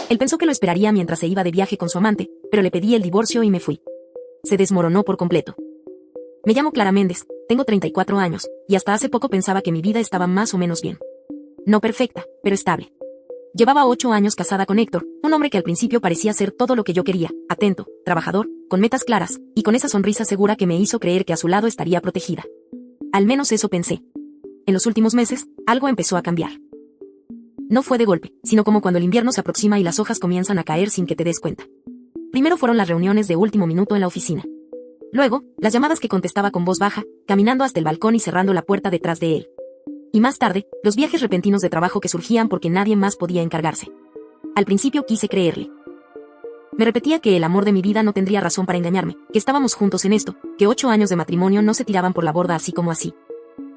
Él pensó que lo esperaría mientras se iba de viaje con su amante, pero le pedí el divorcio y me fui. Se desmoronó por completo. Me llamo Clara Méndez, tengo 34 años, y hasta hace poco pensaba que mi vida estaba más o menos bien. No perfecta, pero estable. Llevaba 8 años casada con Héctor, un hombre que al principio parecía ser todo lo que yo quería, atento, trabajador, con metas claras, y con esa sonrisa segura que me hizo creer que a su lado estaría protegida. Al menos eso pensé. En los últimos meses, algo empezó a cambiar. No fue de golpe, sino como cuando el invierno se aproxima y las hojas comienzan a caer sin que te des cuenta. Primero fueron las reuniones de último minuto en la oficina. Luego, las llamadas que contestaba con voz baja, caminando hasta el balcón y cerrando la puerta detrás de él. Y más tarde, los viajes repentinos de trabajo que surgían porque nadie más podía encargarse. Al principio quise creerle. Me repetía que el amor de mi vida no tendría razón para engañarme, que estábamos juntos en esto, que 8 años de matrimonio no se tiraban por la borda así como así.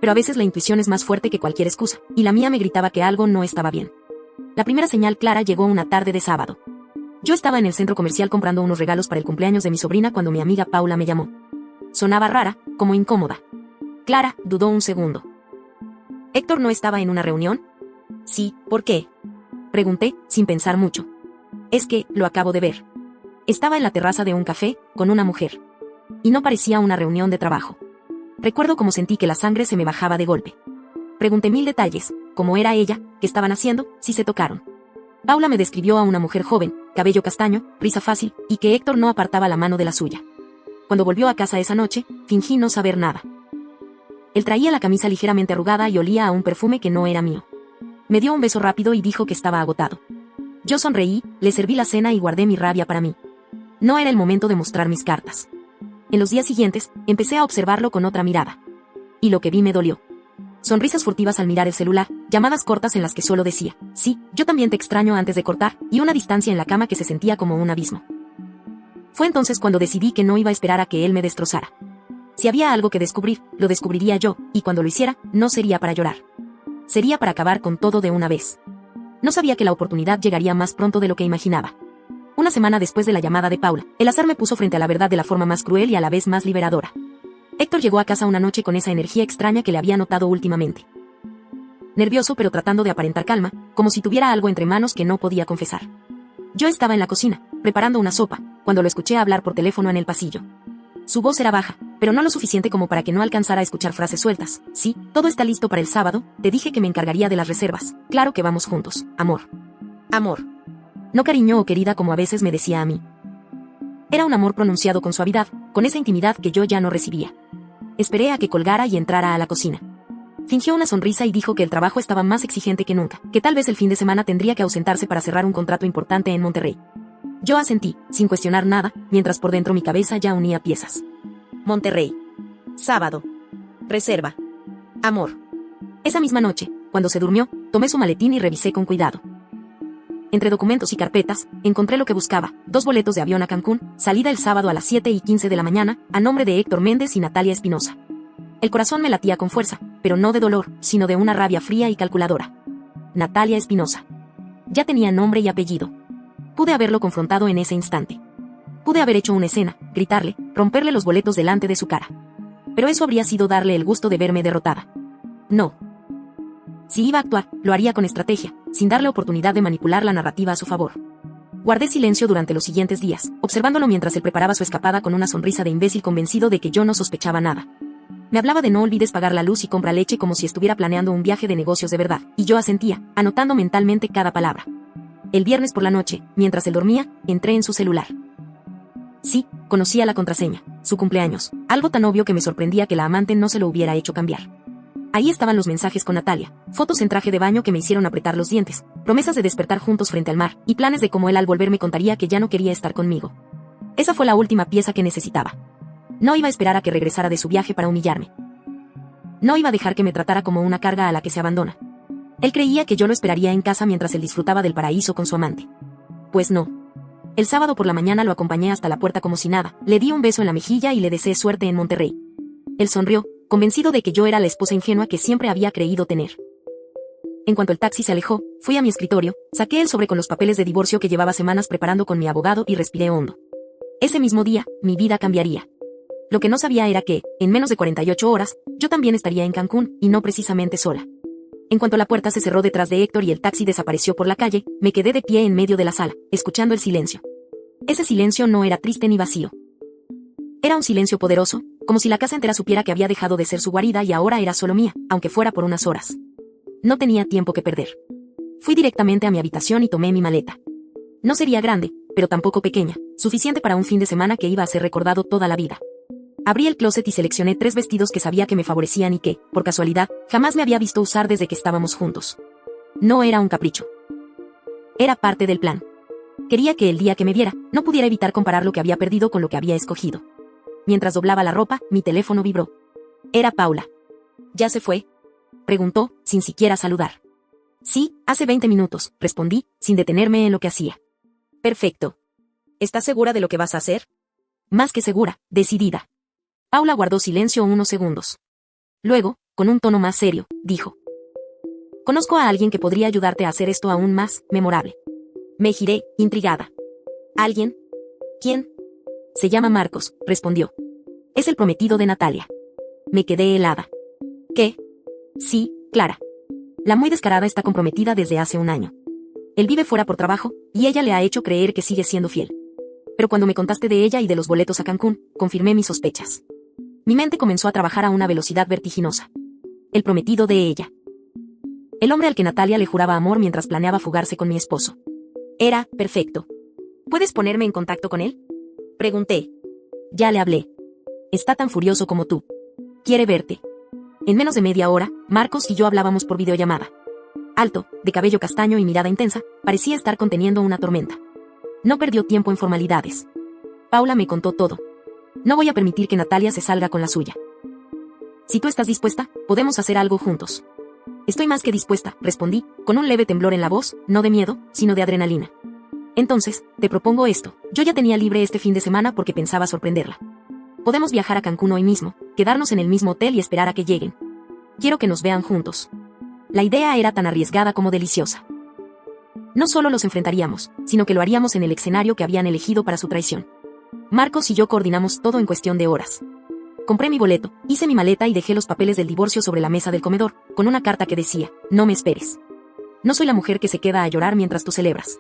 Pero a veces la intuición es más fuerte que cualquier excusa, y la mía me gritaba que algo no estaba bien. La primera señal clara llegó una tarde de sábado. Yo estaba en el centro comercial comprando unos regalos para el cumpleaños de mi sobrina cuando mi amiga Paula me llamó. Sonaba rara, como incómoda. Clara dudó un segundo. ¿Héctor no estaba en una reunión? Sí, ¿por qué? Pregunté, sin pensar mucho. Es que, lo acabo de ver. Estaba en la terraza de un café, con una mujer. Y no parecía una reunión de trabajo. Recuerdo cómo sentí que la sangre se me bajaba de golpe. Pregunté 1000 detalles, cómo era ella, qué estaban haciendo, si se tocaron. Paula me describió a una mujer joven, cabello castaño, risa fácil, y que Héctor no apartaba la mano de la suya. Cuando volvió a casa esa noche, fingí no saber nada. Él traía la camisa ligeramente arrugada y olía a un perfume que no era mío. Me dio un beso rápido y dijo que estaba agotado. Yo sonreí, le serví la cena y guardé mi rabia para mí. No era el momento de mostrar mis cartas. En los días siguientes, empecé a observarlo con otra mirada. Y lo que vi me dolió. Sonrisas furtivas al mirar el celular, llamadas cortas en las que solo decía, sí, yo también te extraño antes de cortar, y una distancia en la cama que se sentía como un abismo. Fue entonces cuando decidí que no iba a esperar a que él me destrozara. Si había algo que descubrir, lo descubriría yo, y cuando lo hiciera, no sería para llorar. Sería para acabar con todo de una vez. No sabía que la oportunidad llegaría más pronto de lo que imaginaba. Una semana después de la llamada de Paula, el azar me puso frente a la verdad de la forma más cruel y a la vez más liberadora. Héctor llegó a casa una noche con esa energía extraña que le había notado últimamente. Nervioso pero tratando de aparentar calma, como si tuviera algo entre manos que no podía confesar. Yo estaba en la cocina, preparando una sopa, cuando lo escuché hablar por teléfono en el pasillo. Su voz era baja, pero no lo suficiente como para que no alcanzara a escuchar frases sueltas. Sí, todo está listo para el sábado, te dije que me encargaría de las reservas. Claro que vamos juntos, amor. Amor. No cariño o querida como a veces me decía a mí. Era un amor pronunciado con suavidad, con esa intimidad que yo ya no recibía. Esperé a que colgara y entrara a la cocina. Fingió una sonrisa y dijo que el trabajo estaba más exigente que nunca, que tal vez el fin de semana tendría que ausentarse para cerrar un contrato importante en Monterrey. Yo asentí, sin cuestionar nada, mientras por dentro mi cabeza ya unía piezas. Monterrey. Sábado. Reserva. Amor. Esa misma noche, cuando se durmió, tomé su maletín y revisé con cuidado. Entre documentos y carpetas, encontré lo que buscaba, 2 boletos de avión a Cancún, salida el sábado a las 7:15 de la mañana, a nombre de Héctor Méndez y Natalia Espinosa. El corazón me latía con fuerza, pero no de dolor, sino de una rabia fría y calculadora. Natalia Espinosa. Ya tenía nombre y apellido. Pude haberlo confrontado en ese instante. Pude haber hecho una escena, gritarle, romperle los boletos delante de su cara. Pero eso habría sido darle el gusto de verme derrotada. No. Si iba a actuar, lo haría con estrategia, sin darle oportunidad de manipular la narrativa a su favor. Guardé silencio durante los siguientes días, observándolo mientras él preparaba su escapada con una sonrisa de imbécil convencido de que yo no sospechaba nada. Me hablaba de no olvides pagar la luz y compra leche como si estuviera planeando un viaje de negocios de verdad, y yo asentía, anotando mentalmente cada palabra. El viernes por la noche, mientras él dormía, entré en su celular. Sí, conocía la contraseña, su cumpleaños, algo tan obvio que me sorprendía que la amante no se lo hubiera hecho cambiar. Ahí estaban los mensajes con Natalia, fotos en traje de baño que me hicieron apretar los dientes, promesas de despertar juntos frente al mar, y planes de cómo él al volver me contaría que ya no quería estar conmigo. Esa fue la última pieza que necesitaba. No iba a esperar a que regresara de su viaje para humillarme. No iba a dejar que me tratara como una carga a la que se abandona. Él creía que yo lo esperaría en casa mientras él disfrutaba del paraíso con su amante. Pues no. El sábado por la mañana lo acompañé hasta la puerta como si nada, le di un beso en la mejilla y le deseé suerte en Monterrey. Él sonrió, convencido de que yo era la esposa ingenua que siempre había creído tener. En cuanto el taxi se alejó, fui a mi escritorio, saqué el sobre con los papeles de divorcio que llevaba semanas preparando con mi abogado y respiré hondo. Ese mismo día, mi vida cambiaría. Lo que no sabía era que, en menos de 48 horas, yo también estaría en Cancún, y no precisamente sola. En cuanto la puerta se cerró detrás de Héctor y el taxi desapareció por la calle, me quedé de pie en medio de la sala, escuchando el silencio. Ese silencio no era triste ni vacío. Era un silencio poderoso, como si la casa entera supiera que había dejado de ser su guarida y ahora era solo mía, aunque fuera por unas horas. No tenía tiempo que perder. Fui directamente a mi habitación y tomé mi maleta. No sería grande, pero tampoco pequeña, suficiente para un fin de semana que iba a ser recordado toda la vida. Abrí el closet y seleccioné 3 vestidos que sabía que me favorecían y que, por casualidad, jamás me había visto usar desde que estábamos juntos. No era un capricho. Era parte del plan. Quería que el día que me viera, no pudiera evitar comparar lo que había perdido con lo que había escogido. Mientras doblaba la ropa, mi teléfono vibró. Era Paula. ¿Ya se fue?, preguntó, sin siquiera saludar. Sí, hace 20 minutos, respondí, sin detenerme en lo que hacía. Perfecto. ¿Estás segura de lo que vas a hacer? Más que segura, decidida. Paula guardó silencio unos segundos. Luego, con un tono más serio, dijo: Conozco a alguien que podría ayudarte a hacer esto aún más memorable. Me giré, intrigada. ¿Alguien? ¿Quién? Se llama Marcos, respondió. Es el prometido de Natalia. Me quedé helada. ¿Qué? Sí, Clara. La muy descarada está comprometida desde hace un año. Él vive fuera por trabajo, y ella le ha hecho creer que sigue siendo fiel. Pero cuando me contaste de ella y de los boletos a Cancún, confirmé mis sospechas. Mi mente comenzó a trabajar a una velocidad vertiginosa. El prometido de ella. El hombre al que Natalia le juraba amor mientras planeaba fugarse con mi esposo. Era perfecto. ¿Puedes ponerme en contacto con él?, pregunté. Ya le hablé. Está tan furioso como tú. Quiere verte. En menos de media hora, Marcos y yo hablábamos por videollamada. Alto, de cabello castaño y mirada intensa, parecía estar conteniendo una tormenta. No perdió tiempo en formalidades. Paula me contó todo. No voy a permitir que Natalia se salga con la suya. Si tú estás dispuesta, podemos hacer algo juntos. Estoy más que dispuesta, respondí, con un leve temblor en la voz, no de miedo, sino de adrenalina. Entonces, te propongo esto. Yo ya tenía libre este fin de semana porque pensaba sorprenderla. Podemos viajar a Cancún hoy mismo, quedarnos en el mismo hotel y esperar a que lleguen. Quiero que nos vean juntos. La idea era tan arriesgada como deliciosa. No solo los enfrentaríamos, sino que lo haríamos en el escenario que habían elegido para su traición. Marcos y yo coordinamos todo en cuestión de horas. Compré mi boleto, hice mi maleta y dejé los papeles del divorcio sobre la mesa del comedor, con una carta que decía: no me esperes. No soy la mujer que se queda a llorar mientras tú celebras.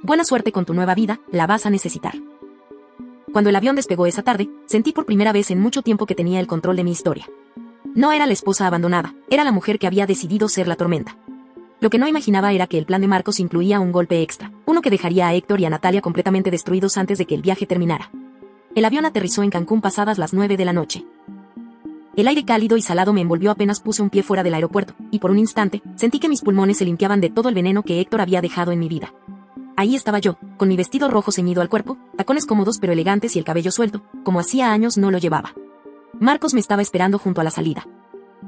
Buena suerte con tu nueva vida, la vas a necesitar. Cuando el avión despegó esa tarde, sentí por primera vez en mucho tiempo que tenía el control de mi historia. No era la esposa abandonada, era la mujer que había decidido ser la tormenta. Lo que no imaginaba era que el plan de Marcos incluía un golpe extra, uno que dejaría a Héctor y a Natalia completamente destruidos antes de que el viaje terminara. El avión aterrizó en Cancún pasadas las 9 de la noche. El aire cálido y salado me envolvió apenas puse un pie fuera del aeropuerto, y por un instante, sentí que mis pulmones se limpiaban de todo el veneno que Héctor había dejado en mi vida. Ahí estaba yo, con mi vestido rojo ceñido al cuerpo, tacones cómodos pero elegantes y el cabello suelto, como hacía años no lo llevaba. Marcos me estaba esperando junto a la salida.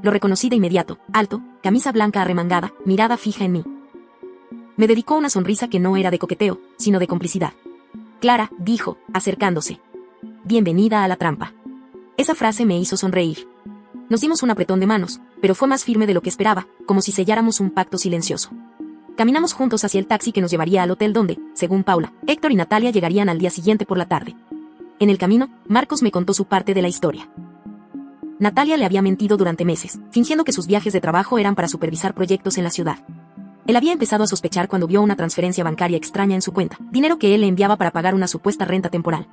Lo reconocí de inmediato, alto, camisa blanca arremangada, mirada fija en mí. Me dedicó una sonrisa que no era de coqueteo, sino de complicidad. Clara, dijo, acercándose. Bienvenida a la trampa. Esa frase me hizo sonreír. Nos dimos un apretón de manos, pero fue más firme de lo que esperaba, como si selláramos un pacto silencioso. Caminamos juntos hacia el taxi que nos llevaría al hotel donde, según Paula, Héctor y Natalia llegarían al día siguiente por la tarde. En el camino, Marcos me contó su parte de la historia. Natalia le había mentido durante meses, fingiendo que sus viajes de trabajo eran para supervisar proyectos en la ciudad. Él había empezado a sospechar cuando vio una transferencia bancaria extraña en su cuenta, dinero que él le enviaba para pagar una supuesta renta temporal.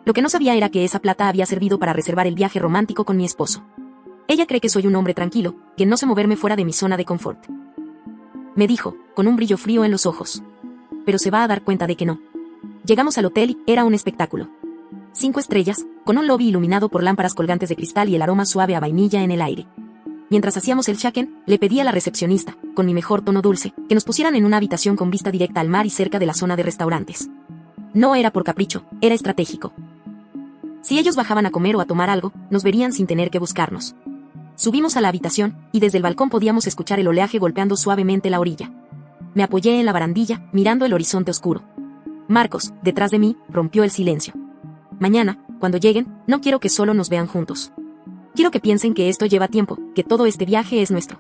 Lo que no sabía era que esa plata había servido para reservar el viaje romántico con mi esposo. Ella cree que soy un hombre tranquilo, que no sé moverme fuera de mi zona de confort. Me dijo, con un brillo frío en los ojos. Pero se va a dar cuenta de que no. Llegamos al hotel y era un espectáculo. 5 estrellas, con un lobby iluminado por lámparas colgantes de cristal y el aroma suave a vainilla en el aire. Mientras hacíamos el check-in, le pedí a la recepcionista, con mi mejor tono dulce, que nos pusieran en una habitación con vista directa al mar y cerca de la zona de restaurantes. No era por capricho, era estratégico. Si ellos bajaban a comer o a tomar algo, nos verían sin tener que buscarnos. Subimos a la habitación, y desde el balcón podíamos escuchar el oleaje golpeando suavemente la orilla. Me apoyé en la barandilla, mirando el horizonte oscuro. Marcos, detrás de mí, rompió el silencio. Mañana, cuando lleguen, no quiero que solo nos vean juntos. Quiero que piensen que esto lleva tiempo, que todo este viaje es nuestro.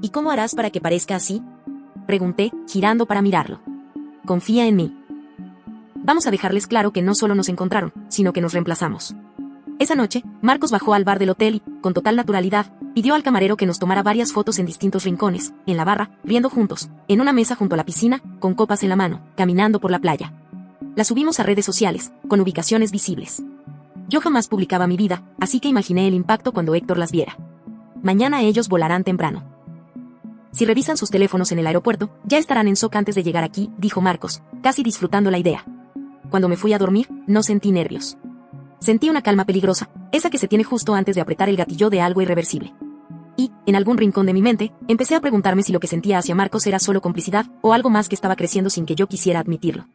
¿Y cómo harás para que parezca así?, pregunté, girando para mirarlo. Confía en mí. Vamos a dejarles claro que no solo nos encontraron, sino que nos reemplazamos. Esa noche, Marcos bajó al bar del hotel y, con total naturalidad, pidió al camarero que nos tomara varias fotos en distintos rincones, en la barra, riendo juntos, en una mesa junto a la piscina, con copas en la mano, caminando por la playa. Las subimos a redes sociales, con ubicaciones visibles. Yo jamás publicaba mi vida, así que imaginé el impacto cuando Héctor las viera. Mañana ellos volarán temprano. Si revisan sus teléfonos en el aeropuerto, ya estarán en shock antes de llegar aquí, dijo Marcos, casi disfrutando la idea. Cuando me fui a dormir, no sentí nervios. Sentí una calma peligrosa, esa que se tiene justo antes de apretar el gatillo de algo irreversible. Y, en algún rincón de mi mente, empecé a preguntarme si lo que sentía hacia Marcos era solo complicidad, o algo más que estaba creciendo sin que yo quisiera admitirlo.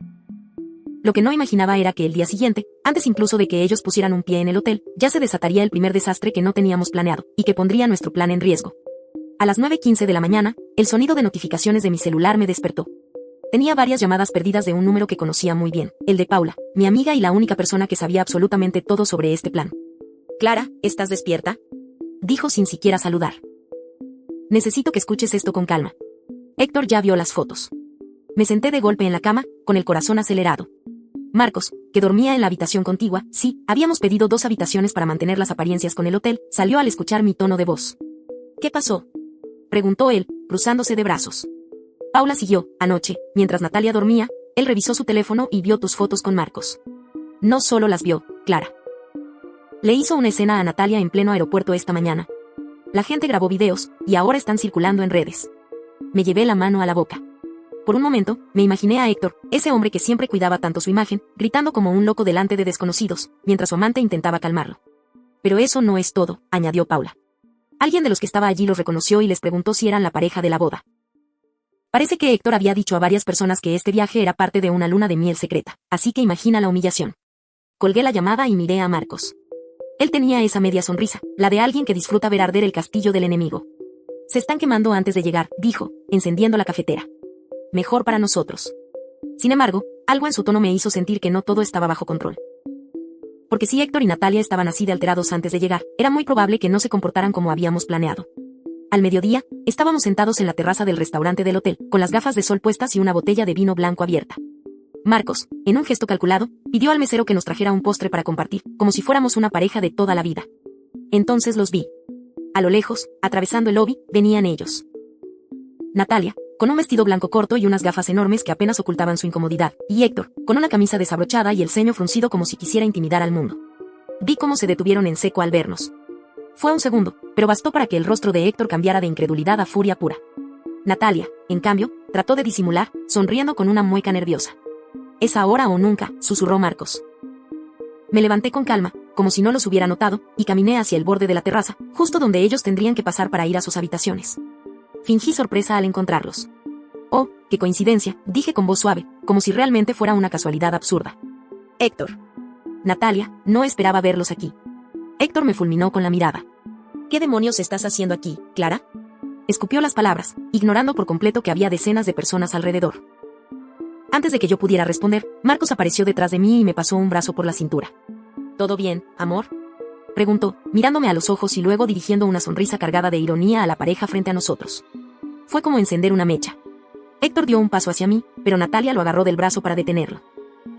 Lo que no imaginaba era que el día siguiente, antes incluso de que ellos pusieran un pie en el hotel, ya se desataría el primer desastre que no teníamos planeado, y que pondría nuestro plan en riesgo. A las 9:15 de la mañana, el sonido de notificaciones de mi celular me despertó. Tenía varias llamadas perdidas de un número que conocía muy bien, el de Paula, mi amiga y la única persona que sabía absolutamente todo sobre este plan. «Clara, ¿estás despierta?», dijo sin siquiera saludar. «Necesito que escuches esto con calma. Héctor ya vio las fotos». Me senté de golpe en la cama, con el corazón acelerado. Marcos, que dormía en la habitación contigua, sí, habíamos pedido 2 habitaciones para mantener las apariencias con el hotel, salió al escuchar mi tono de voz. «¿Qué pasó?», preguntó él, cruzándose de brazos. Paula siguió, anoche, mientras Natalia dormía, él revisó su teléfono y vio tus fotos con Marcos. No solo las vio, Clara. Le hizo una escena a Natalia en pleno aeropuerto esta mañana. La gente grabó videos, y ahora están circulando en redes. Me llevé la mano a la boca. Por un momento, me imaginé a Héctor, ese hombre que siempre cuidaba tanto su imagen, gritando como un loco delante de desconocidos, mientras su amante intentaba calmarlo. Pero eso no es todo, añadió Paula. Alguien de los que estaba allí los reconoció y les preguntó si eran la pareja de la boda. Parece que Héctor había dicho a varias personas que este viaje era parte de una luna de miel secreta, así que imagina la humillación. Colgué la llamada y miré a Marcos. Él tenía esa media sonrisa, la de alguien que disfruta ver arder el castillo del enemigo. Se están quemando antes de llegar, dijo, encendiendo la cafetera. Mejor para nosotros. Sin embargo, algo en su tono me hizo sentir que no todo estaba bajo control. Porque si Héctor y Natalia estaban así de alterados antes de llegar, era muy probable que no se comportaran como habíamos planeado. Al mediodía, estábamos sentados en la terraza del restaurante del hotel, con las gafas de sol puestas y una botella de vino blanco abierta. Marcos, en un gesto calculado, pidió al mesero que nos trajera un postre para compartir, como si fuéramos una pareja de toda la vida. Entonces los vi. A lo lejos, atravesando el lobby, venían ellos. Natalia, con un vestido blanco corto y unas gafas enormes que apenas ocultaban su incomodidad, y Héctor, con una camisa desabrochada y el ceño fruncido como si quisiera intimidar al mundo. Vi cómo se detuvieron en seco al vernos. Fue un segundo, pero bastó para que el rostro de Héctor cambiara de incredulidad a furia pura. Natalia, en cambio, trató de disimular, sonriendo con una mueca nerviosa. «Es ahora o nunca», susurró Marcos. Me levanté con calma, como si no los hubiera notado, y caminé hacia el borde de la terraza, justo donde ellos tendrían que pasar para ir a sus habitaciones. Fingí sorpresa al encontrarlos. «Oh, qué coincidencia», dije con voz suave, como si realmente fuera una casualidad absurda. «Héctor». «Natalia, no esperaba verlos aquí». Héctor me fulminó con la mirada. «¿Qué demonios estás haciendo aquí, Clara?». Escupió las palabras, ignorando por completo que había decenas de personas alrededor. Antes de que yo pudiera responder, Marcos apareció detrás de mí y me pasó un brazo por la cintura. «¿Todo bien, amor?», preguntó, mirándome a los ojos y luego dirigiendo una sonrisa cargada de ironía a la pareja frente a nosotros. Fue como encender una mecha. Héctor dio un paso hacia mí, pero Natalia lo agarró del brazo para detenerlo.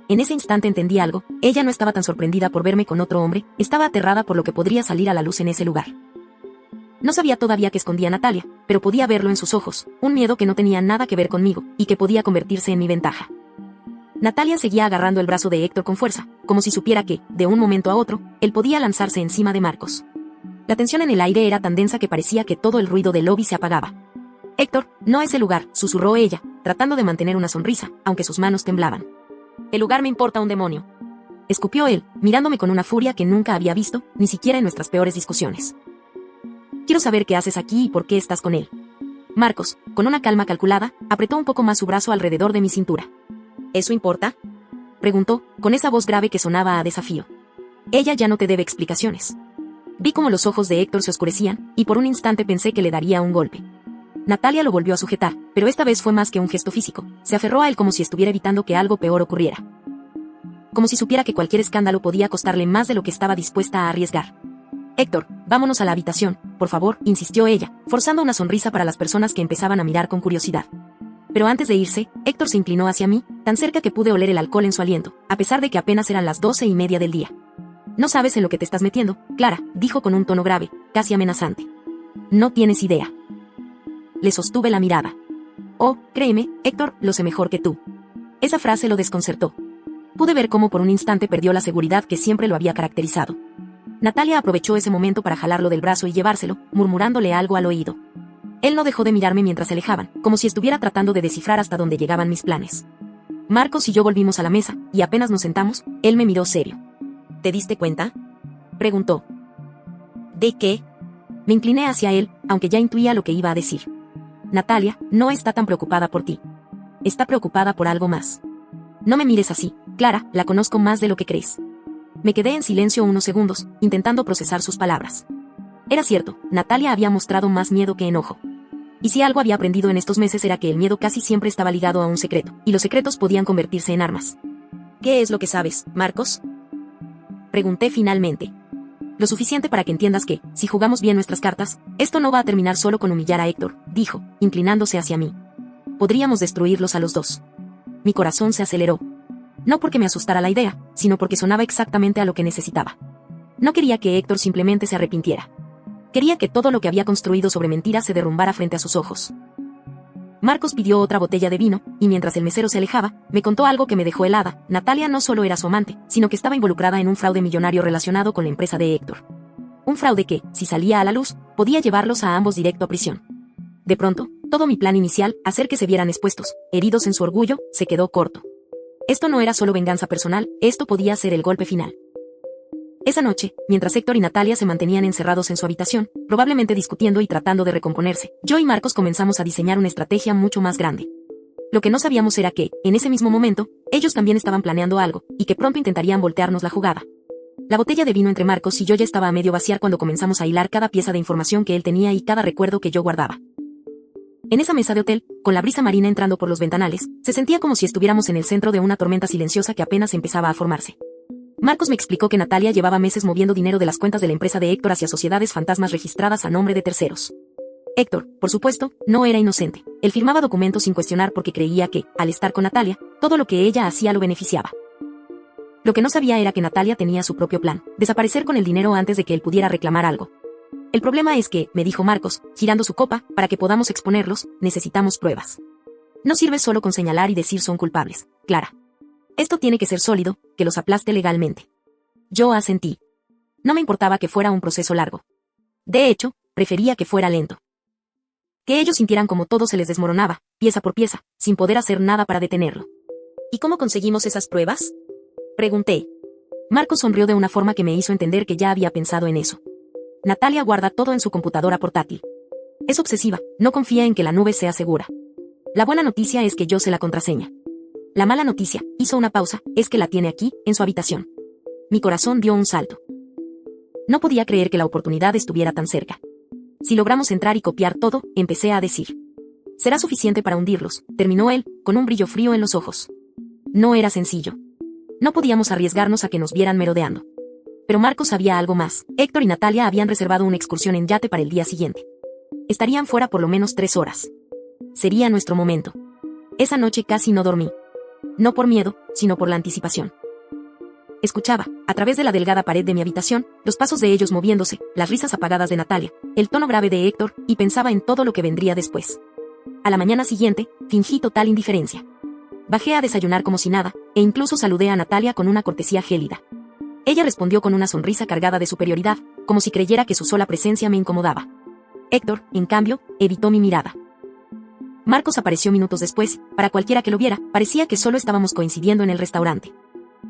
En ese instante entendí algo, ella no estaba tan sorprendida por verme con otro hombre, estaba aterrada por lo que podría salir a la luz en ese lugar. No sabía todavía que escondía a Natalia, pero podía verlo en sus ojos, un miedo que no tenía nada que ver conmigo, y que podía convertirse en mi ventaja. Natalia seguía agarrando el brazo de Héctor con fuerza, como si supiera que, de un momento a otro, él podía lanzarse encima de Marcos. La tensión en el aire era tan densa que parecía que todo el ruido del lobby se apagaba. «Héctor, no es el lugar», susurró ella, tratando de mantener una sonrisa, aunque sus manos temblaban. «El lugar me importa un demonio», escupió él, mirándome con una furia que nunca había visto, ni siquiera en nuestras peores discusiones. «Quiero saber qué haces aquí y por qué estás con él». Marcos, con una calma calculada, apretó un poco más su brazo alrededor de mi cintura. «¿Eso importa?», preguntó, con esa voz grave que sonaba a desafío. «Ella ya no te debe explicaciones». Vi como los ojos de Héctor se oscurecían, y por un instante pensé que le daría un golpe. Natalia lo volvió a sujetar, pero esta vez fue más que un gesto físico, se aferró a él como si estuviera evitando que algo peor ocurriera. Como si supiera que cualquier escándalo podía costarle más de lo que estaba dispuesta a arriesgar. «Héctor, vámonos a la habitación, por favor», insistió ella, forzando una sonrisa para las personas que empezaban a mirar con curiosidad. Pero antes de irse, Héctor se inclinó hacia mí, tan cerca que pude oler el alcohol en su aliento, a pesar de que apenas eran las 12:30 del día. No sabes en lo que te estás metiendo, Clara, dijo con un tono grave, casi amenazante. No tienes idea. Le sostuve la mirada. Oh, créeme, Héctor, lo sé mejor que tú. Esa frase lo desconcertó. Pude ver cómo por un instante perdió la seguridad que siempre lo había caracterizado. Natalia aprovechó ese momento para jalarlo del brazo y llevárselo, murmurándole algo al oído. Él no dejó de mirarme mientras se alejaban, como si estuviera tratando de descifrar hasta dónde llegaban mis planes. Marcos y yo volvimos a la mesa, y apenas nos sentamos, él me miró serio. ¿Te diste cuenta?, preguntó. ¿De qué? Me incliné hacia él, aunque ya intuía lo que iba a decir. Natalia no está tan preocupada por ti. Está preocupada por algo más. No me mires así, Clara, la conozco más de lo que crees. Me quedé en silencio unos segundos, intentando procesar sus palabras. Era cierto, Natalia había mostrado más miedo que enojo. Y si algo había aprendido en estos meses era que el miedo casi siempre estaba ligado a un secreto, y los secretos podían convertirse en armas. ¿Qué es lo que sabes, Marcos?, pregunté finalmente. Lo suficiente para que entiendas que, si jugamos bien nuestras cartas, esto no va a terminar solo con humillar a Héctor, dijo, inclinándose hacia mí. Podríamos destruirlos a los dos. Mi corazón se aceleró. No porque me asustara la idea, sino porque sonaba exactamente a lo que necesitaba. No quería que Héctor simplemente se arrepintiera. Quería que todo lo que había construido sobre mentiras se derrumbara frente a sus ojos. Marcos pidió otra botella de vino, y mientras el mesero se alejaba, me contó algo que me dejó helada. Natalia no solo era su amante, sino que estaba involucrada en un fraude millonario relacionado con la empresa de Héctor. Un fraude que, si salía a la luz, podía llevarlos a ambos directo a prisión. De pronto, todo mi plan inicial, hacer que se vieran expuestos, heridos en su orgullo, se quedó corto. Esto no era solo venganza personal, esto podía ser el golpe final. Esa noche, mientras Héctor y Natalia se mantenían encerrados en su habitación, probablemente discutiendo y tratando de recomponerse, yo y Marcos comenzamos a diseñar una estrategia mucho más grande. Lo que no sabíamos era que, en ese mismo momento, ellos también estaban planeando algo, y que pronto intentarían voltearnos la jugada. La botella de vino entre Marcos y yo ya estaba a medio vaciar cuando comenzamos a hilar cada pieza de información que él tenía y cada recuerdo que yo guardaba. En esa mesa de hotel, con la brisa marina entrando por los ventanales, se sentía como si estuviéramos en el centro de una tormenta silenciosa que apenas empezaba a formarse. Marcos me explicó que Natalia llevaba meses moviendo dinero de las cuentas de la empresa de Héctor hacia sociedades fantasmas registradas a nombre de terceros. Héctor, por supuesto, no era inocente. Él firmaba documentos sin cuestionar porque creía que, al estar con Natalia, todo lo que ella hacía lo beneficiaba. Lo que no sabía era que Natalia tenía su propio plan, desaparecer con el dinero antes de que él pudiera reclamar algo. El problema es que, me dijo Marcos, girando su copa, para que podamos exponerlos, necesitamos pruebas. No sirve solo con señalar y decir son culpables, Clara. Esto tiene que ser sólido, que los aplaste legalmente. Yo asentí. No me importaba que fuera un proceso largo. De hecho, prefería que fuera lento. Que ellos sintieran como todo se les desmoronaba, pieza por pieza, sin poder hacer nada para detenerlo. ¿Y cómo conseguimos esas pruebas?, pregunté. Marcos sonrió de una forma que me hizo entender que ya había pensado en eso. Natalia guarda todo en su computadora portátil. Es obsesiva, no confía en que la nube sea segura. La buena noticia es que yo sé la contraseña. La mala noticia, hizo una pausa, es que la tiene aquí, en su habitación. Mi corazón dio un salto. No podía creer que la oportunidad estuviera tan cerca. Si logramos entrar y copiar todo, empecé a decir. Será suficiente para hundirlos, terminó él, con un brillo frío en los ojos. No era sencillo. No podíamos arriesgarnos a que nos vieran merodeando. Pero Marcos sabía algo más. Héctor y Natalia habían reservado una excursión en yate para el día siguiente. Estarían fuera por lo menos 3 horas. Sería nuestro momento. Esa noche casi no dormí. No por miedo, sino por la anticipación. Escuchaba, a través de la delgada pared de mi habitación, los pasos de ellos moviéndose, las risas apagadas de Natalia, el tono grave de Héctor, y pensaba en todo lo que vendría después. A la mañana siguiente, fingí total indiferencia. Bajé a desayunar como si nada, e incluso saludé a Natalia con una cortesía gélida. Ella respondió con una sonrisa cargada de superioridad, como si creyera que su sola presencia me incomodaba. Héctor, en cambio, evitó mi mirada. Marcos apareció minutos después, para cualquiera que lo viera, parecía que solo estábamos coincidiendo en el restaurante.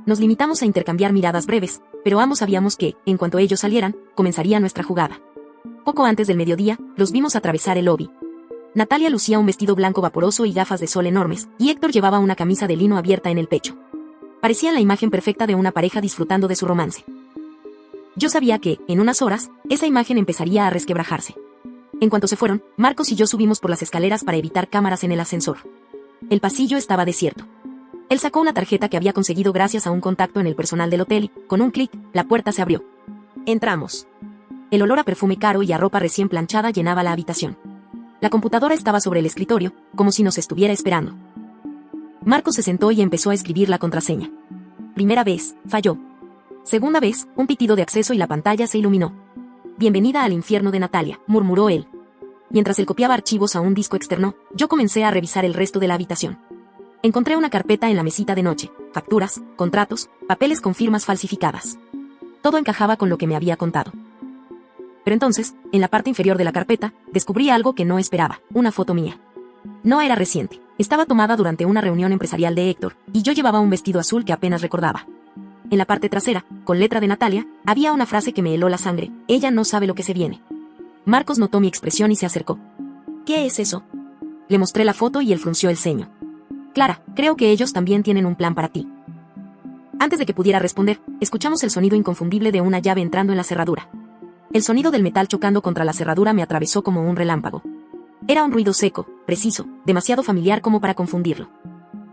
Nos limitamos a intercambiar miradas breves, pero ambos sabíamos que, en cuanto ellos salieran, comenzaría nuestra jugada. Poco antes del mediodía, los vimos atravesar el lobby. Natalia lucía un vestido blanco vaporoso y gafas de sol enormes, y Héctor llevaba una camisa de lino abierta en el pecho. Parecían la imagen perfecta de una pareja disfrutando de su romance. Yo sabía que, en unas horas, esa imagen empezaría a resquebrajarse. En cuanto se fueron, Marcos y yo subimos por las escaleras para evitar cámaras en el ascensor. El pasillo estaba desierto. Él sacó una tarjeta que había conseguido gracias a un contacto en el personal del hotel y, con un clic, la puerta se abrió. Entramos. El olor a perfume caro y a ropa recién planchada llenaba la habitación. La computadora estaba sobre el escritorio, como si nos estuviera esperando. Marcos se sentó y empezó a escribir la contraseña. Primera vez, falló. Segunda vez, un pitido de acceso y la pantalla se iluminó. Bienvenida al infierno de Natalia, murmuró él. Mientras él copiaba archivos a un disco externo, yo comencé a revisar el resto de la habitación. Encontré una carpeta en la mesita de noche, facturas, contratos, papeles con firmas falsificadas. Todo encajaba con lo que me había contado. Pero entonces, en la parte inferior de la carpeta, descubrí algo que no esperaba, una foto mía. No era reciente, estaba tomada durante una reunión empresarial de Héctor, y yo llevaba un vestido azul que apenas recordaba. En la parte trasera, con letra de Natalia, había una frase que me heló la sangre: ella no sabe lo que se viene. Marcos notó mi expresión y se acercó. ¿Qué es eso? Le mostré la foto y él frunció el ceño. Clara, creo que ellos también tienen un plan para ti. Antes de que pudiera responder, escuchamos el sonido inconfundible de una llave entrando en la cerradura. El sonido del metal chocando contra la cerradura me atravesó como un relámpago. Era un ruido seco, preciso, demasiado familiar como para confundirlo.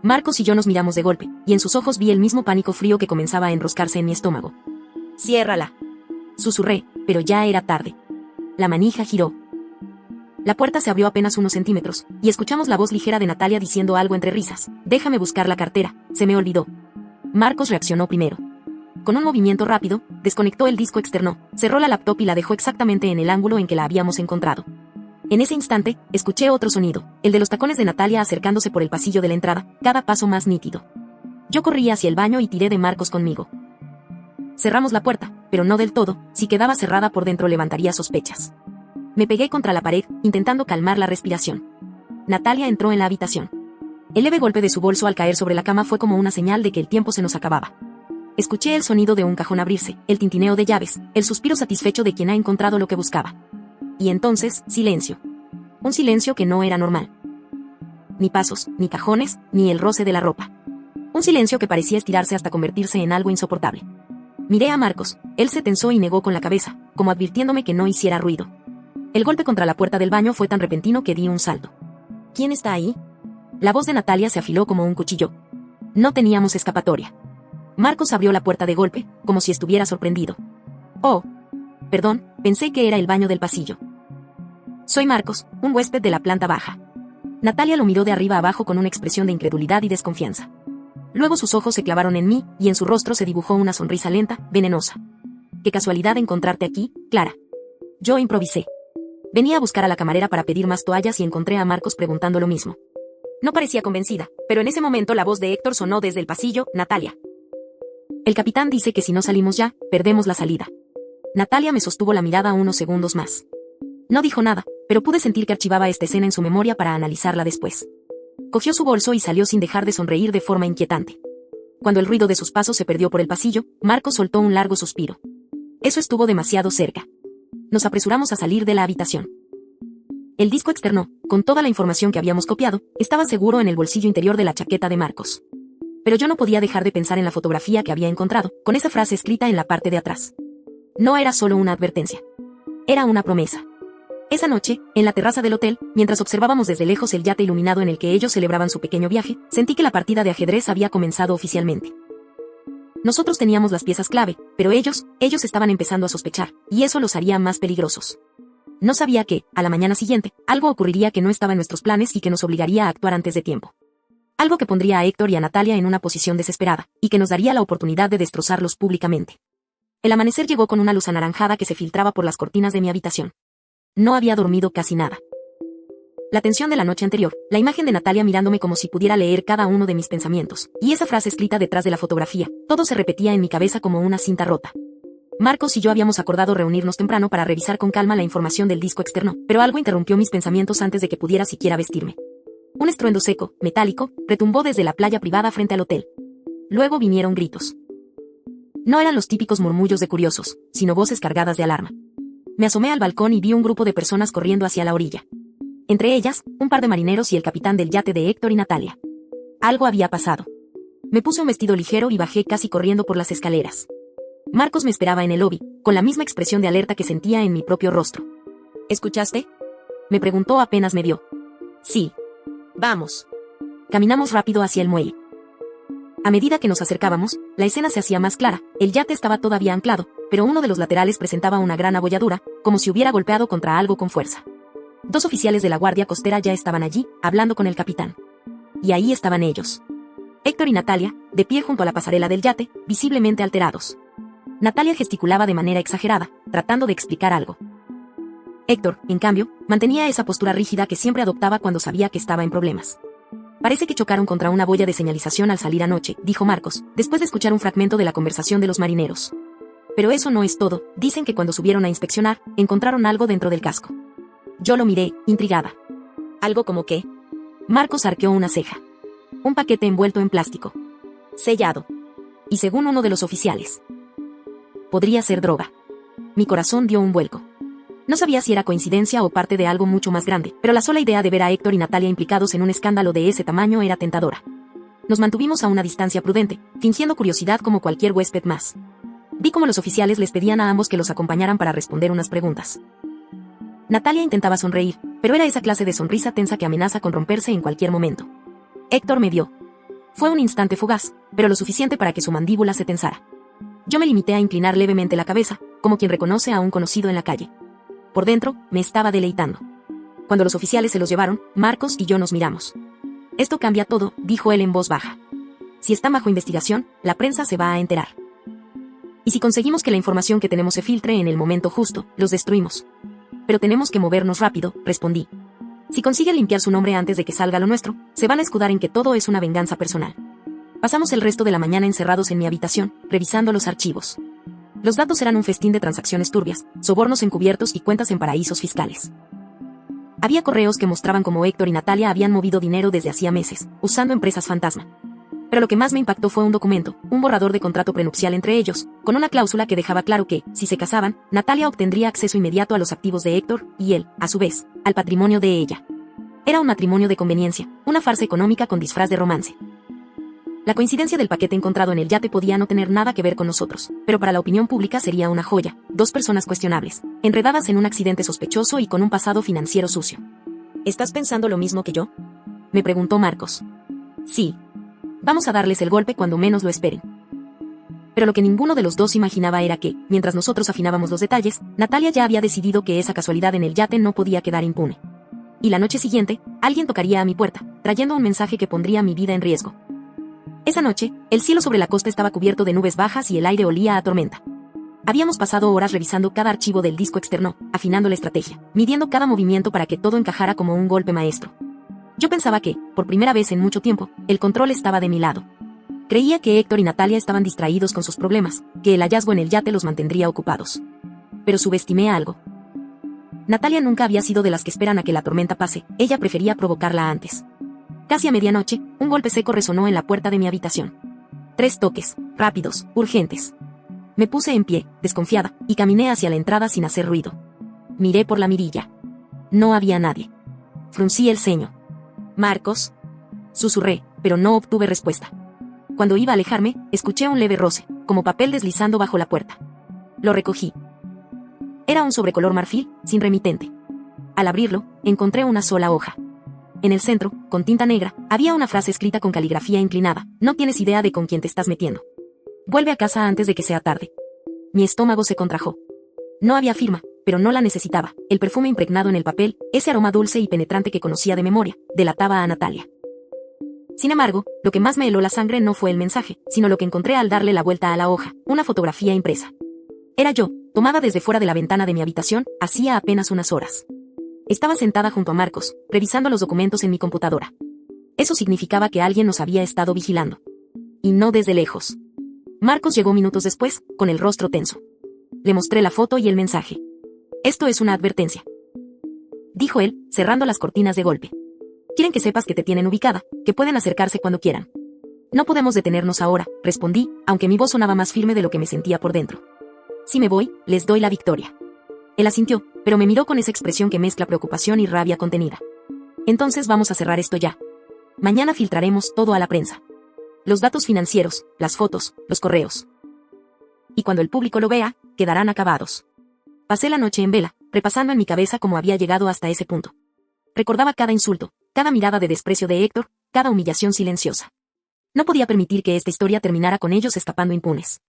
Marcos y yo nos miramos de golpe, y en sus ojos vi el mismo pánico frío que comenzaba a enroscarse en mi estómago. «Ciérrala», susurré, pero ya era tarde. La manija giró. La puerta se abrió apenas unos centímetros, y escuchamos la voz ligera de Natalia diciendo algo entre risas: «Déjame buscar la cartera, se me olvidó». Marcos reaccionó primero. Con un movimiento rápido, desconectó el disco externo, cerró la laptop y la dejó exactamente en el ángulo en que la habíamos encontrado. En ese instante, escuché otro sonido, el de los tacones de Natalia acercándose por el pasillo de la entrada, cada paso más nítido. Yo corrí hacia el baño y tiré de Marcos conmigo. Cerramos la puerta, pero no del todo, si quedaba cerrada por dentro levantaría sospechas. Me pegué contra la pared, intentando calmar la respiración. Natalia entró en la habitación. El leve golpe de su bolso al caer sobre la cama fue como una señal de que el tiempo se nos acababa. Escuché el sonido de un cajón abrirse, el tintineo de llaves, el suspiro satisfecho de quien ha encontrado lo que buscaba. Y entonces, silencio. Un silencio que no era normal. Ni pasos, ni cajones, ni el roce de la ropa. Un silencio que parecía estirarse hasta convertirse en algo insoportable. Miré a Marcos, él se tensó y negó con la cabeza, como advirtiéndome que no hiciera ruido. El golpe contra la puerta del baño fue tan repentino que di un salto. ¿Quién está ahí? La voz de Natalia se afiló como un cuchillo. No teníamos escapatoria. Marcos abrió la puerta de golpe, como si estuviera sorprendido. Oh. Perdón, pensé que era el baño del pasillo. Soy Marcos, un huésped de la planta baja. Natalia lo miró de arriba abajo con una expresión de incredulidad y desconfianza. Luego sus ojos se clavaron en mí, y en su rostro se dibujó una sonrisa lenta, venenosa. Qué casualidad encontrarte aquí, Clara. Yo improvisé. Venía a buscar a la camarera para pedir más toallas y encontré a Marcos preguntando lo mismo. No parecía convencida, pero en ese momento la voz de Héctor sonó desde el pasillo: Natalia. El capitán dice que si no salimos ya, perdemos la salida. Natalia me sostuvo la mirada unos segundos más. No dijo nada, pero pude sentir que archivaba esta escena en su memoria para analizarla después. Cogió su bolso y salió sin dejar de sonreír de forma inquietante. Cuando el ruido de sus pasos se perdió por el pasillo, Marcos soltó un largo suspiro. Eso estuvo demasiado cerca. Nos apresuramos a salir de la habitación. El disco externo, con toda la información que habíamos copiado, estaba seguro en el bolsillo interior de la chaqueta de Marcos. Pero yo no podía dejar de pensar en la fotografía que había encontrado, con esa frase escrita en la parte de atrás. No era solo una advertencia. Era una promesa. Esa noche, en la terraza del hotel, mientras observábamos desde lejos el yate iluminado en el que ellos celebraban su pequeño viaje, sentí que la partida de ajedrez había comenzado oficialmente. Nosotros teníamos las piezas clave, pero ellos estaban empezando a sospechar, y eso los haría más peligrosos. No sabía que, a la mañana siguiente, algo ocurriría que no estaba en nuestros planes y que nos obligaría a actuar antes de tiempo. Algo que pondría a Héctor y a Natalia en una posición desesperada, y que nos daría la oportunidad de destrozarlos públicamente. El amanecer llegó con una luz anaranjada que se filtraba por las cortinas de mi habitación. No había dormido casi nada. La tensión de la noche anterior, la imagen de Natalia mirándome como si pudiera leer cada uno de mis pensamientos, y esa frase escrita detrás de la fotografía, todo se repetía en mi cabeza como una cinta rota. Marcos y yo habíamos acordado reunirnos temprano para revisar con calma la información del disco externo, pero algo interrumpió mis pensamientos antes de que pudiera siquiera vestirme. Un estruendo seco, metálico, retumbó desde la playa privada frente al hotel. Luego vinieron gritos. No eran los típicos murmullos de curiosos, sino voces cargadas de alarma. Me asomé al balcón y vi un grupo de personas corriendo hacia la orilla. Entre ellas, un par de marineros y el capitán del yate de Héctor y Natalia. Algo había pasado. Me puse un vestido ligero y bajé casi corriendo por las escaleras. Marcos me esperaba en el lobby, con la misma expresión de alerta que sentía en mi propio rostro. ¿Escuchaste?, me preguntó apenas me vio. Sí. Vamos. Caminamos rápido hacia el muelle. A medida que nos acercábamos, la escena se hacía más clara. El yate estaba todavía anclado, pero uno de los laterales presentaba una gran abolladura, como si hubiera golpeado contra algo con fuerza. 2 oficiales de la Guardia Costera ya estaban allí, hablando con el capitán. Y ahí estaban ellos. Héctor y Natalia, de pie junto a la pasarela del yate, visiblemente alterados. Natalia gesticulaba de manera exagerada, tratando de explicar algo. Héctor, en cambio, mantenía esa postura rígida que siempre adoptaba cuando sabía que estaba en problemas. Parece que chocaron contra una boya de señalización al salir anoche, dijo Marcos, después de escuchar un fragmento de la conversación de los marineros. Pero eso no es todo, dicen que cuando subieron a inspeccionar, encontraron algo dentro del casco. Yo lo miré, intrigada. ¿Algo como qué? Marcos arqueó una ceja. Un paquete envuelto en plástico. Sellado. Y según uno de los oficiales. Podría ser droga. Mi corazón dio un vuelco. No sabía si era coincidencia o parte de algo mucho más grande, pero la sola idea de ver a Héctor y Natalia implicados en un escándalo de ese tamaño era tentadora. Nos mantuvimos a una distancia prudente, fingiendo curiosidad como cualquier huésped más. Vi cómo los oficiales les pedían a ambos que los acompañaran para responder unas preguntas. Natalia intentaba sonreír, pero era esa clase de sonrisa tensa que amenaza con romperse en cualquier momento. Héctor me vio. Fue un instante fugaz, pero lo suficiente para que su mandíbula se tensara. Yo me limité a inclinar levemente la cabeza, como quien reconoce a un conocido en la calle. Por dentro, me estaba deleitando. Cuando los oficiales se los llevaron, Marcos y yo nos miramos. Esto cambia todo, dijo él en voz baja. Si están bajo investigación, la prensa se va a enterar. Y si conseguimos que la información que tenemos se filtre en el momento justo, los destruimos. Pero tenemos que movernos rápido, respondí. Si consiguen limpiar su nombre antes de que salga lo nuestro, se van a escudar en que todo es una venganza personal. Pasamos el resto de la mañana encerrados en mi habitación, revisando los archivos. Los datos eran un festín de transacciones turbias, sobornos encubiertos y cuentas en paraísos fiscales. Había correos que mostraban cómo Héctor y Natalia habían movido dinero desde hacía meses, usando empresas fantasma. Pero lo que más me impactó fue un documento, un borrador de contrato prenupcial entre ellos, con una cláusula que dejaba claro que, si se casaban, Natalia obtendría acceso inmediato a los activos de Héctor, y él, a su vez, al patrimonio de ella. Era un matrimonio de conveniencia, una farsa económica con disfraz de romance. La coincidencia del paquete encontrado en el yate podía no tener nada que ver con nosotros, pero para la opinión pública sería una joya, dos personas cuestionables, enredadas en un accidente sospechoso y con un pasado financiero sucio. ¿Estás pensando lo mismo que yo?, me preguntó Marcos. Sí. Vamos a darles el golpe cuando menos lo esperen. Pero lo que ninguno de los dos imaginaba era que, mientras nosotros afinábamos los detalles, Natalia ya había decidido que esa casualidad en el yate no podía quedar impune. Y la noche siguiente, alguien tocaría a mi puerta, trayendo un mensaje que pondría mi vida en riesgo. Esa noche, el cielo sobre la costa estaba cubierto de nubes bajas y el aire olía a tormenta. Habíamos pasado horas revisando cada archivo del disco externo, afinando la estrategia, midiendo cada movimiento para que todo encajara como un golpe maestro. Yo pensaba que, por primera vez en mucho tiempo, el control estaba de mi lado. Creía que Héctor y Natalia estaban distraídos con sus problemas, que el hallazgo en el yate los mantendría ocupados. Pero subestimé algo. Natalia nunca había sido de las que esperan a que la tormenta pase, ella prefería provocarla antes. Casi a medianoche, un golpe seco resonó en la puerta de mi habitación. 3 toques, rápidos, urgentes. Me puse en pie, desconfiada, y caminé hacia la entrada sin hacer ruido. Miré por la mirilla. No había nadie. Fruncí el ceño. «Marcos», susurré, pero no obtuve respuesta. Cuando iba a alejarme, escuché un leve roce, como papel deslizando bajo la puerta. Lo recogí. Era un sobrecolor marfil, sin remitente. Al abrirlo, encontré una sola hoja. En el centro, con tinta negra, había una frase escrita con caligrafía inclinada: «No tienes idea de con quién te estás metiendo. Vuelve a casa antes de que sea tarde». Mi estómago se contrajo. No había firma, pero no la necesitaba. El perfume impregnado en el papel, ese aroma dulce y penetrante que conocía de memoria, delataba a Natalia. Sin embargo, lo que más me heló la sangre no fue el mensaje, sino lo que encontré al darle la vuelta a la hoja, una fotografía impresa. Era yo, tomada desde fuera de la ventana de mi habitación, hacía apenas unas horas. Estaba sentada junto a Marcos, revisando los documentos en mi computadora. Eso significaba que alguien nos había estado vigilando. Y no desde lejos. Marcos llegó minutos después, con el rostro tenso. Le mostré la foto y el mensaje. «Esto es una advertencia», dijo él, cerrando las cortinas de golpe. «Quieren que sepas que te tienen ubicada, que pueden acercarse cuando quieran». «No podemos detenernos ahora», respondí, aunque mi voz sonaba más firme de lo que me sentía por dentro. «Si me voy, les doy la victoria». Él asintió, pero me miró con esa expresión que mezcla preocupación y rabia contenida. «Entonces vamos a cerrar esto ya. Mañana filtraremos todo a la prensa. Los datos financieros, las fotos, los correos. Y cuando el público lo vea, quedarán acabados». Pasé la noche en vela, repasando en mi cabeza cómo había llegado hasta ese punto. Recordaba cada insulto, cada mirada de desprecio de Héctor, cada humillación silenciosa. No podía permitir que esta historia terminara con ellos escapando impunes.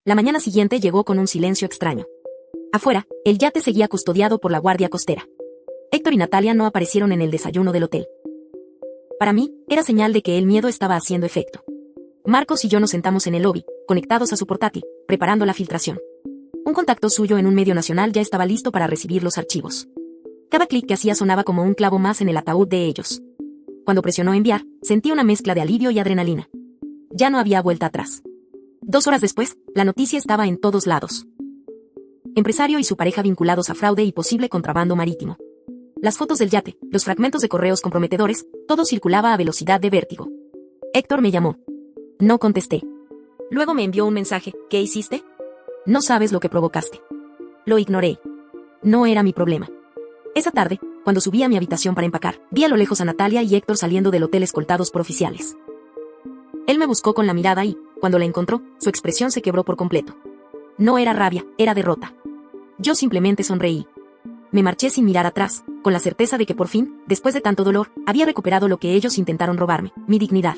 La mañana siguiente llegó con un silencio extraño. Afuera, el yate seguía custodiado por la guardia costera. Héctor y Natalia no aparecieron en el desayuno del hotel. Para mí, era señal de que el miedo estaba haciendo efecto. Marcos y yo nos sentamos en el lobby, conectados a su portátil, preparando la filtración. Un contacto suyo en un medio nacional ya estaba listo para recibir los archivos. Cada clic que hacía sonaba como un clavo más en el ataúd de ellos. Cuando presionó enviar, sentí una mezcla de alivio y adrenalina. Ya no había vuelta atrás. 2 horas después, la noticia estaba en todos lados. Empresario y su pareja vinculados a fraude y posible contrabando marítimo. Las fotos del yate, los fragmentos de correos comprometedores, todo circulaba a velocidad de vértigo. Héctor me llamó. No contesté. Luego me envió un mensaje. ¿Qué hiciste? No sabes lo que provocaste. Lo ignoré. No era mi problema. Esa tarde, cuando subí a mi habitación para empacar, vi a lo lejos a Natalia y Héctor saliendo del hotel escoltados por oficiales. Él me buscó con la mirada y, cuando la encontró, su expresión se quebró por completo. No era rabia, era derrota. Yo simplemente sonreí. Me marché sin mirar atrás, con la certeza de que por fin, después de tanto dolor, había recuperado lo que ellos intentaron robarme, mi dignidad.